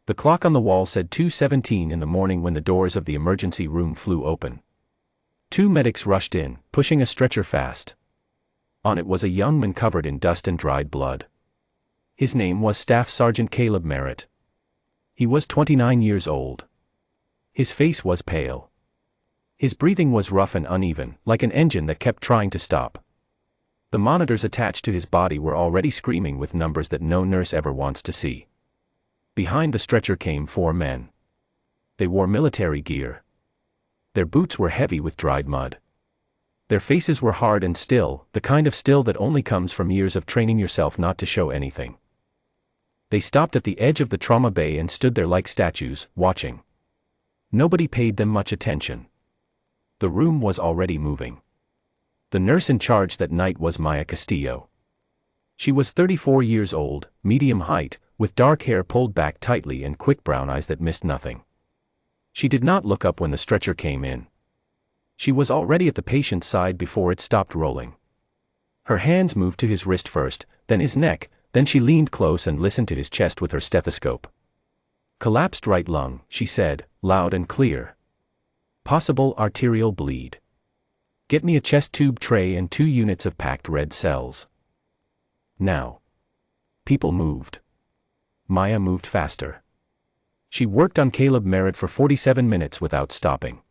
The clock on the wall said 2:17 in the morning when the doors of the emergency room flew open. 2 medics rushed in, pushing a stretcher fast. On it was a young man covered in dust and dried blood. His name was Staff Sergeant Caleb Merritt. He was 29 years old. His face was pale. His breathing was rough and uneven, like an engine that kept trying to stop. The monitors attached to his body were already screaming with numbers that no nurse ever wants to see. Behind the stretcher came 4 men. They wore military gear. Their boots were heavy with dried mud. Their faces were hard and still, the kind of still that only comes from years of training yourself not to show anything. They stopped at the edge of the trauma bay and stood there like statues, watching. Nobody paid them much attention. The room was already moving. The nurse in charge that night was Maya Castillo. She was 34 years old, medium height, with dark hair pulled back tightly and quick brown eyes that missed nothing. She did not look up when the stretcher came in. She was already at the patient's side before it stopped rolling. Her hands moved to his wrist first, then his neck, then she leaned close and listened to his chest with her stethoscope. "Collapsed right lung," she said, loud and clear. "Possible arterial bleed. Get me a chest tube tray and 2 units of packed red cells. Now." People moved. Maya moved faster. She worked on Caleb Merritt for 47 minutes without stopping.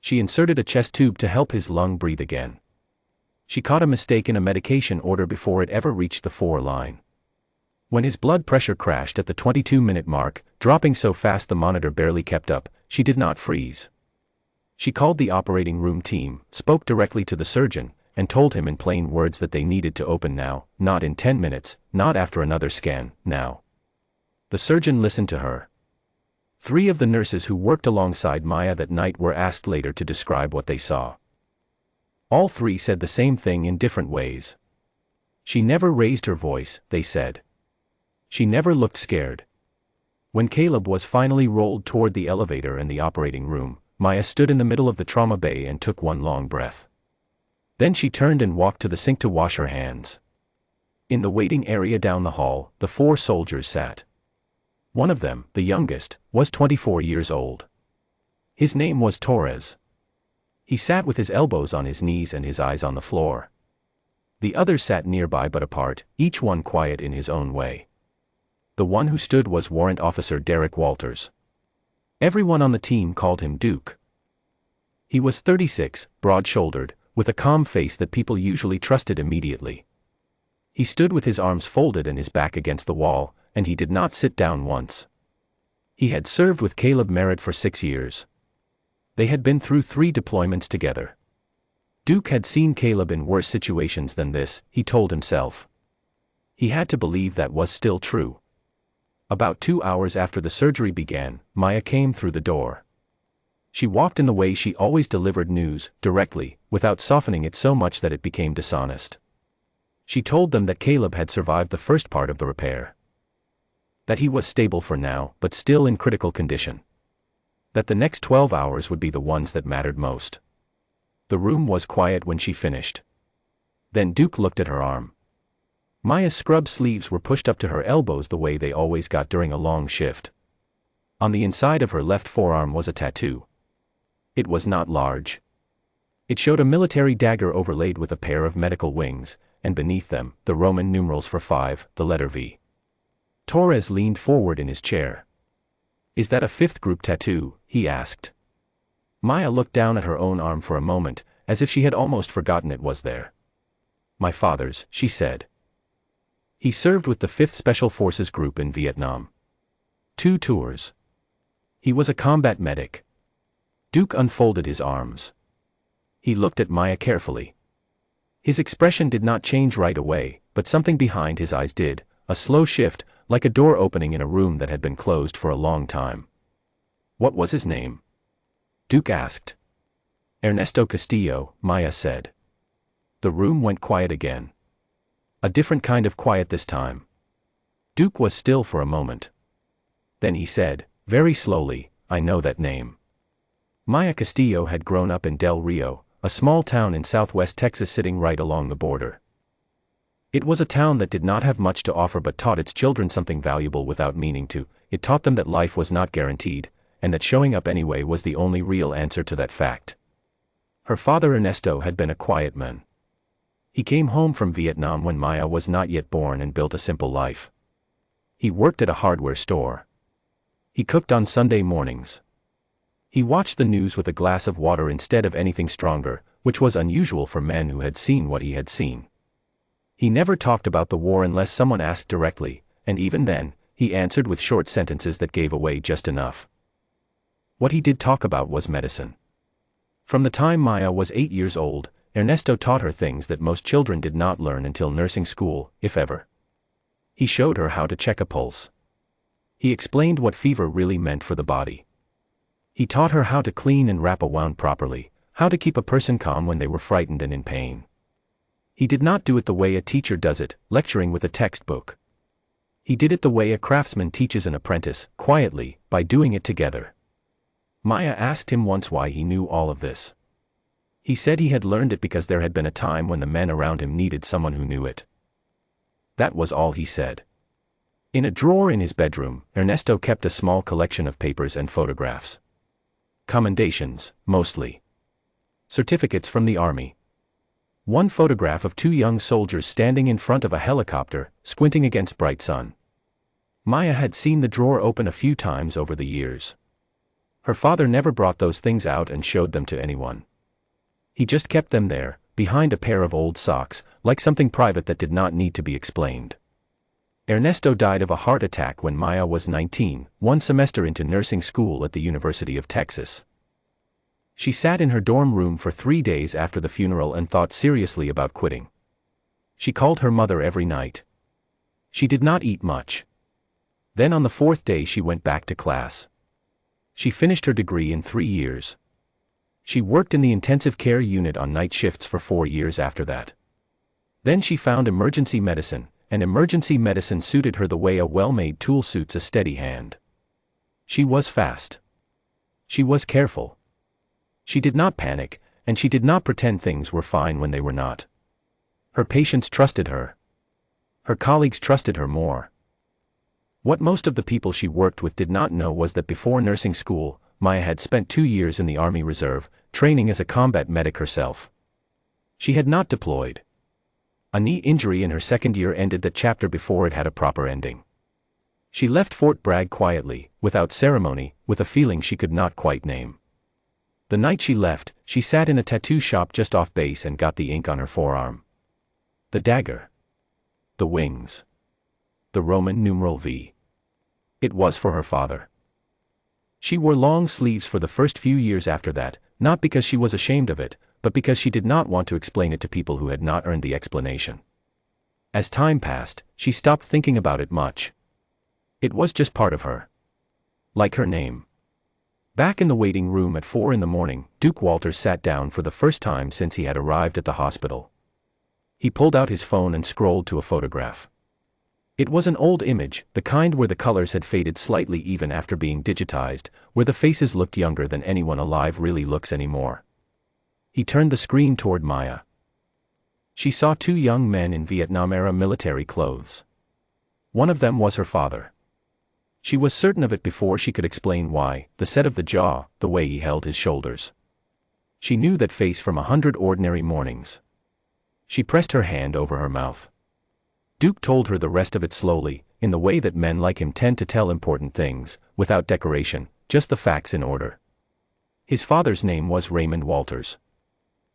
She inserted a chest tube to help his lung breathe again. She caught a mistake in a medication order before it ever reached the 4 line. When his blood pressure crashed at the 22-minute mark, dropping so fast the monitor barely kept up, she did not freeze. She called the operating room team, spoke directly to the surgeon, and told him in plain words that they needed to open now, not in 10 minutes, not after another scan, now. The surgeon listened to her. 3 of the nurses who worked alongside Maya that night were asked later to describe what they saw. All 3 said the same thing in different ways. She never raised her voice, they said. She never looked scared. When Caleb was finally rolled toward the elevator and the operating room, Maya stood in the middle of the trauma bay and took one long breath. Then she turned and walked to the sink to wash her hands. In the waiting area down the hall, the 4 soldiers sat. One of them, the youngest, was 24 years old. His name was Torres. He sat with his elbows on his knees and his eyes on the floor. The others sat nearby but apart, each one quiet in his own way. The one who stood was Warrant Officer Derek Walters. Everyone on the team called him Duke. He was 36, broad-shouldered, with a calm face that people usually trusted immediately. He stood with his arms folded and his back against the wall, and he did not sit down once. He had served with Caleb Merritt for 6 years. They had been through 3 deployments together. Duke had seen Caleb in worse situations than this, he told himself. He had to believe that was still true. About 2 hours after the surgery began, Maya came through the door. She walked in the way she always delivered news, directly, without softening it so much that it became dishonest. She told them that Caleb had survived the first part of the repair. That he was stable for now, but still in critical condition. That the next 12 hours would be the ones that mattered most. The room was quiet when she finished. Then Duke looked at her arm. Maya's scrub sleeves were pushed up to her elbows the way they always got during a long shift. On the inside of her left forearm was a tattoo. It was not large. It showed a military dagger overlaid with a pair of medical wings, and beneath them, the Roman numerals for 5, the letter V. Torres leaned forward in his chair. "Is that a 5th group tattoo?" he asked. Maya looked down at her own arm for a moment, as if she had almost forgotten it was there. "My father's," she said. He served with the 5th Special Forces Group in Vietnam. 2 tours. He was a combat medic. Duke unfolded his arms. He looked at Maya carefully. His expression did not change right away, but something behind his eyes did, a slow shift, like a door opening in a room that had been closed for a long time. "What was his name?" Duke asked. "Ernesto Castillo," Maya said. The room went quiet again. A different kind of quiet this time. Duke was still for a moment. Then he said, very slowly, "I know that name." Maya Castillo had grown up in Del Rio, a small town in southwest Texas sitting right along the border. It was a town that did not have much to offer but taught its children something valuable without meaning to. It taught them that life was not guaranteed, and that showing up anyway was the only real answer to that fact. Her father Ernesto had been a quiet man. He came home from Vietnam when Maya was not yet born and built a simple life. He worked at a hardware store. He cooked on Sunday mornings. He watched the news with a glass of water instead of anything stronger, which was unusual for men who had seen what he had seen. He never talked about the war unless someone asked directly, and even then, he answered with short sentences that gave away just enough. What he did talk about was medicine. From the time Maya was 8 years old, Ernesto taught her things that most children did not learn until nursing school, if ever. He showed her how to check a pulse. He explained what fever really meant for the body. He taught her how to clean and wrap a wound properly, how to keep a person calm when they were frightened and in pain. He did not do it the way a teacher does it, lecturing with a textbook. He did it the way a craftsman teaches an apprentice, quietly, by doing it together. Maya asked him once why he knew all of this. He said he had learned it because there had been a time when the men around him needed someone who knew it. That was all he said. In a drawer in his bedroom, Ernesto kept a small collection of papers and photographs. Commendations, mostly. Certificates from the army. One photograph of 2 young soldiers standing in front of a helicopter, squinting against bright sun. Maya had seen the drawer open a few times over the years. Her father never brought those things out and showed them to anyone. He just kept them there, behind a pair of old socks, like something private that did not need to be explained. Ernesto died of a heart attack when Maya was 19, one semester into nursing school at the University of Texas. She sat in her dorm room for 3 days after the funeral and thought seriously about quitting. She called her mother every night. She did not eat much. Then on the 4th day she went back to class. She finished her degree in 3 years. She worked in the intensive care unit on night shifts for 4 years after that. Then she found emergency medicine, and emergency medicine suited her the way a well-made tool suits a steady hand. She was fast. She was careful. She did not panic, and she did not pretend things were fine when they were not. Her patients trusted her. Her colleagues trusted her more. What most of the people she worked with did not know was that before nursing school, Maya had spent 2 years in the Army Reserve, training as a combat medic herself. She had not deployed. A knee injury in her 2nd year ended that chapter before it had a proper ending. She left Fort Bragg quietly, without ceremony, with a feeling she could not quite name. The night she left, she sat in a tattoo shop just off base and got the ink on her forearm. The dagger. The wings. The Roman numeral V. It was for her father. She wore long sleeves for the first few years after that, not because she was ashamed of it, but because she did not want to explain it to people who had not earned the explanation. As time passed, she stopped thinking about it much. It was just part of her. Like her name. Back in the waiting room at 4 in the morning, Duke Walters sat down for the first time since he had arrived at the hospital. He pulled out his phone and scrolled to a photograph. It was an old image, the kind where the colors had faded slightly even after being digitized, where the faces looked younger than anyone alive really looks anymore. He turned the screen toward Maya. She saw 2 young men in Vietnam-era military clothes. One of them was her father. She was certain of it before she could explain why, the set of the jaw, the way he held his shoulders. She knew that face from 100 ordinary mornings. She pressed her hand over her mouth. Duke told her the rest of it slowly, in the way that men like him tend to tell important things, without decoration, just the facts in order. His father's name was Raymond Walters.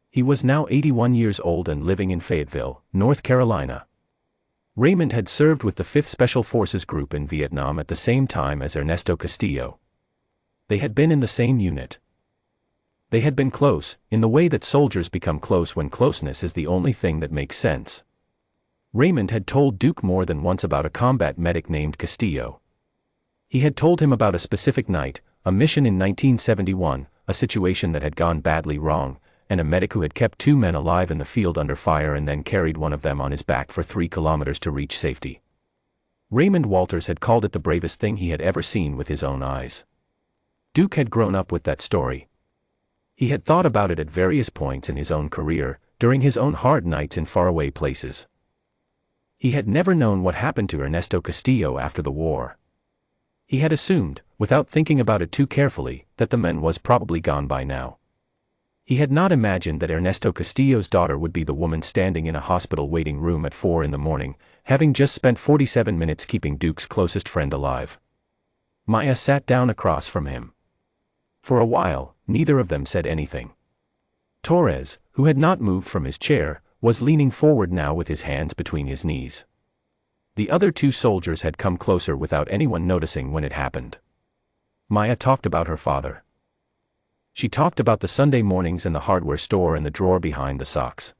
He was now 81 years old and living in Fayetteville, North Carolina. Raymond had served with the 5th Special Forces Group in Vietnam at the same time as Ernesto Castillo. They had been in the same unit. They had been close, in the way that soldiers become close when closeness is the only thing that makes sense. Raymond had told Duke more than once about a combat medic named Castillo. He had told him about a specific night, a mission in 1971, a situation that had gone badly wrong, and a medic who had kept 2 men alive in the field under fire and then carried one of them on his back for 3 kilometers to reach safety. Raymond Walters had called it the bravest thing he had ever seen with his own eyes. Duke had grown up with that story. He had thought about it at various points in his own career, during his own hard nights in faraway places. He had never known what happened to Ernesto Castillo after the war. He had assumed, without thinking about it too carefully, that the man was probably gone by now. He had not imagined that Ernesto Castillo's daughter would be the woman standing in a hospital waiting room at 4 in the morning, having just spent 47 minutes keeping Duke's closest friend alive. Maya sat down across from him. For a while, neither of them said anything. Torres, who had not moved from his chair, was leaning forward now with his hands between his knees. The other two soldiers had come closer without anyone noticing when it happened. Maya talked about her father. She talked about the Sunday mornings in the hardware store and the drawer behind the socks.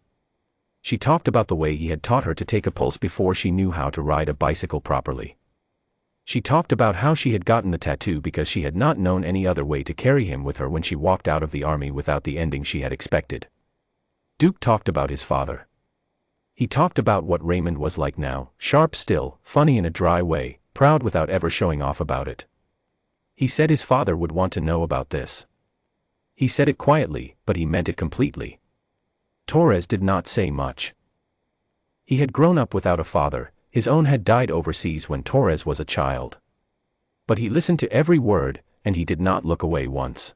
She talked about the way he had taught her to take a pulse before she knew how to ride a bicycle properly. She talked about how she had gotten the tattoo because she had not known any other way to carry him with her when she walked out of the army without the ending she had expected. Duke talked about his father. He talked about what Raymond was like now, sharp still, funny in a dry way, proud without ever showing off about it. He said his father would want to know about this. He said it quietly, but he meant it completely. Torres did not say much. He had grown up without a father, his own had died overseas when Torres was a child. But he listened to every word, and he did not look away once.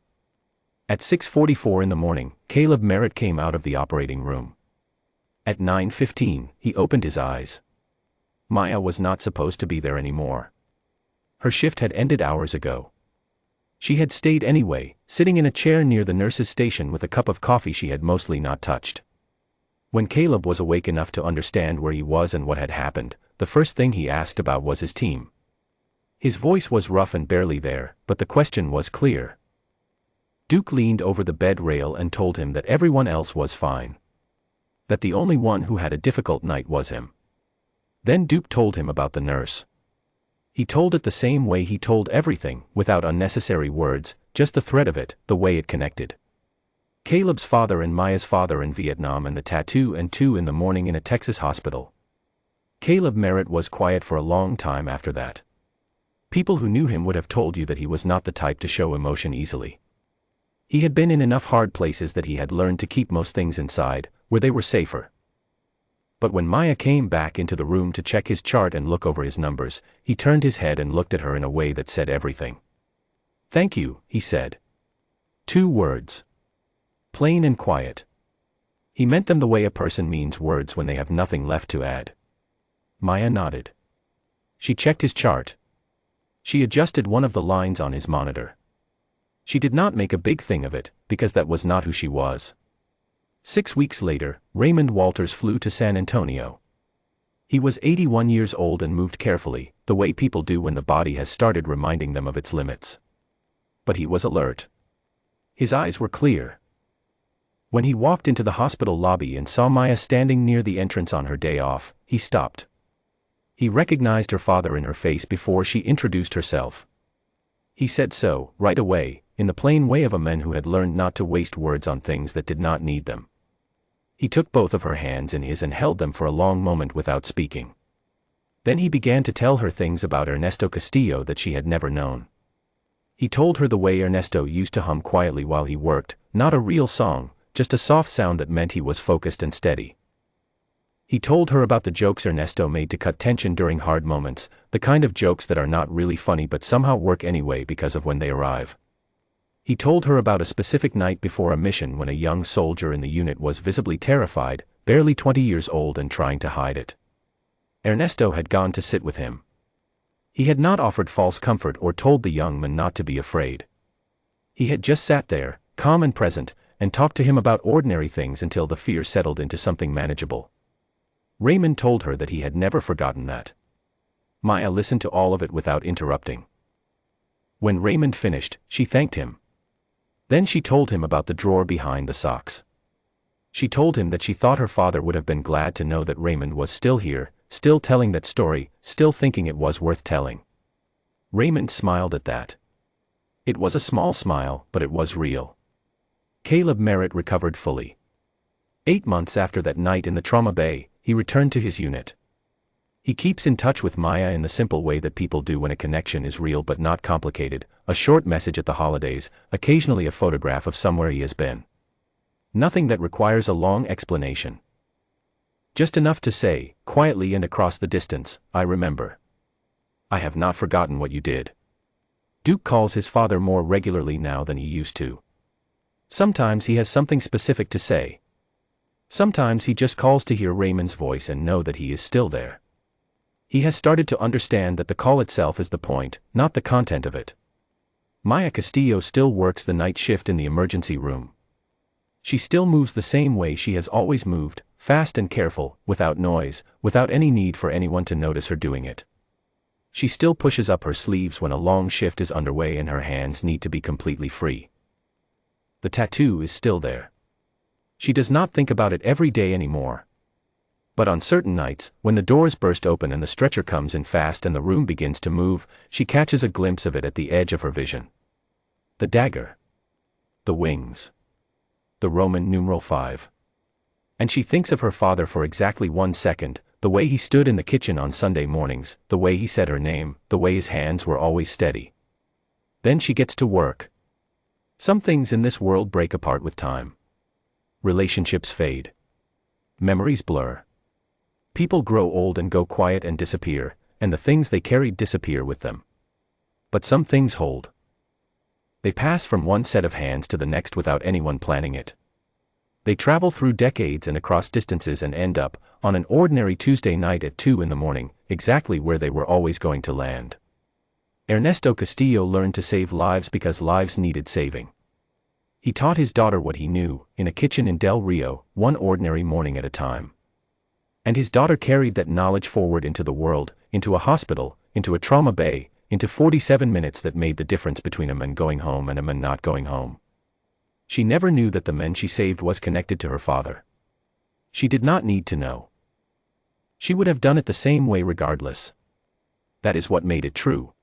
At 6:44 in the morning, Caleb Merritt came out of the operating room. At 9:15, he opened his eyes. Maya was not supposed to be there anymore. Her shift had ended hours ago. She had stayed anyway, sitting in a chair near the nurse's station with a cup of coffee she had mostly not touched. When Caleb was awake enough to understand where he was and what had happened, the first thing he asked about was his team. His voice was rough and barely there, but the question was clear. Duke leaned over the bed rail and told him that everyone else was fine. That the only one who had a difficult night was him. Then Duke told him about the nurse. He told it the same way he told everything, without unnecessary words, just the thread of it, the way it connected. Caleb's father and Maya's father in Vietnam and the tattoo and 2 in the morning in a Texas hospital. Caleb Merritt was quiet for a long time after that. People who knew him would have told you that he was not the type to show emotion easily. He had been in enough hard places that he had learned to keep most things inside, where they were safer. But when Maya came back into the room to check his chart and look over his numbers, he turned his head and looked at her in a way that said everything. "Thank you," he said. 2 words. Plain and quiet. He meant them the way a person means words when they have nothing left to add. Maya nodded. She checked his chart. She adjusted one of the lines on his monitor. She did not make a big thing of it, because that was not who she was. 6 weeks later, Raymond Walters flew to San Antonio. He was 81 years old and moved carefully, the way people do when the body has started reminding them of its limits. But he was alert. His eyes were clear. When he walked into the hospital lobby and saw Maya standing near the entrance on her day off, he stopped. He recognized her father in her face before she introduced herself. He said so, right away, in the plain way of a man who had learned not to waste words on things that did not need them. He took both of her hands in his and held them for a long moment without speaking. Then he began to tell her things about Ernesto Castillo that she had never known. He told her the way Ernesto used to hum quietly while he worked, not a real song, just a soft sound that meant he was focused and steady. He told her about the jokes Ernesto made to cut tension during hard moments, the kind of jokes that are not really funny but somehow work anyway because of when they arrive. He told her about a specific night before a mission when a young soldier in the unit was visibly terrified, barely 20 years old and trying to hide it. Ernesto had gone to sit with him. He had not offered false comfort or told the young man not to be afraid. He had just sat there, calm and present, and talked to him about ordinary things until the fear settled into something manageable. Raymond told her that he had never forgotten that. Maya listened to all of it without interrupting. When Raymond finished, she thanked him. Then she told him about the drawer behind the socks. She told him that she thought her father would have been glad to know that Raymond was still here, still telling that story, still thinking it was worth telling. Raymond smiled at that. It was a small smile, but it was real. Caleb Merritt recovered fully. 8 months after that night in the trauma bay, he returned to his unit. He keeps in touch with Maya in the simple way that people do when a connection is real but not complicated, a short message at the holidays, occasionally a photograph of somewhere he has been. Nothing that requires a long explanation. Just enough to say, quietly and across the distance, I remember. I have not forgotten what you did. Duke calls his father more regularly now than he used to. Sometimes he has something specific to say. Sometimes he just calls to hear Raymond's voice and know that he is still there. He has started to understand that the call itself is the point, not the content of it. Maya Castillo still works the night shift in the emergency room. She still moves the same way she has always moved, fast and careful, without noise, without any need for anyone to notice her doing it. She still pushes up her sleeves when a long shift is underway and her hands need to be completely free. The tattoo is still there. She does not think about it every day anymore. But on certain nights, when the doors burst open and the stretcher comes in fast and the room begins to move, she catches a glimpse of it at the edge of her vision. The dagger. The wings. The Roman numeral 5. And she thinks of her father for exactly 1 second, the way he stood in the kitchen on Sunday mornings, the way he said her name, the way his hands were always steady. Then she gets to work. Some things in this world break apart with time. Relationships fade. Memories blur. People grow old and go quiet and disappear, and the things they carried disappear with them. But some things hold. They pass from one set of hands to the next without anyone planning it. They travel through decades and across distances and end up, on an ordinary Tuesday night at 2 in the morning, exactly where they were always going to land. Ernesto Castillo learned to save lives because lives needed saving. He taught his daughter what he knew, in a kitchen in Del Rio, one ordinary morning at a time. And his daughter carried that knowledge forward into the world, into a hospital, into a trauma bay, into 47 minutes that made the difference between a man going home and a man not going home. She never knew that the man she saved was connected to her father. She did not need to know. She would have done it the same way regardless. That is what made it true.